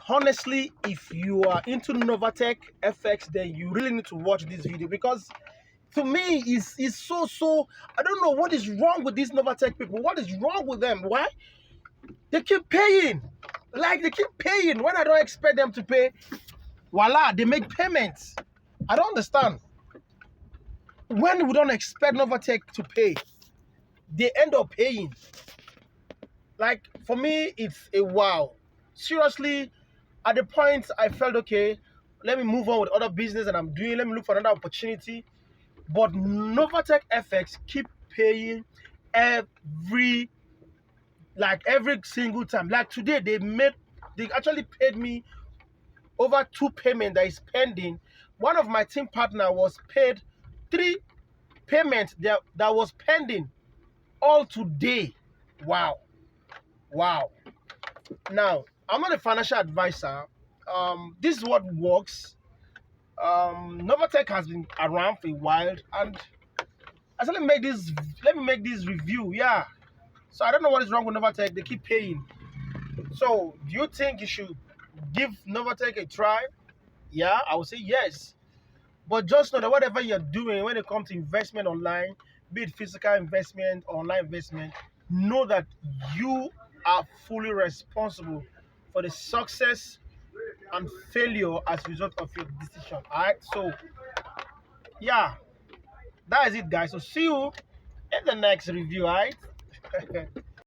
honestly, if you are into Novatechfx, then you really need to watch this video, because to me it's so I don't know what is wrong with these Novatech people. What is wrong with them? Why they keep paying? Like, they keep paying when I don't expect them to pay. Voila, they make payments. I don't understand. When we don't expect Novatech to pay, they end up paying. Like, for me, it's a wow. Seriously, at the point I felt, okay, let me move on with other business that I'm doing. Let me look for another opportunity. But Novatechfx keep paying every single time. Like today, they actually paid me over 2 payments that is pending. One of my team partner was paid 3 payments that was pending all today. Wow. Now, I'm not a financial advisor. This is what works. Novatech has been around for a while, and I said, let me make this review. Yeah. So I don't know what is wrong with Novatech. They keep paying. So do you think you should give Novatech a try? Yeah, I would say yes. But just know that whatever you're doing when it comes to investment online, be it physical investment or online investment, know that you are fully responsible for the success and failure as a result of your decision. Alright, so yeah, that is it, guys. So see you in the next review. Alright.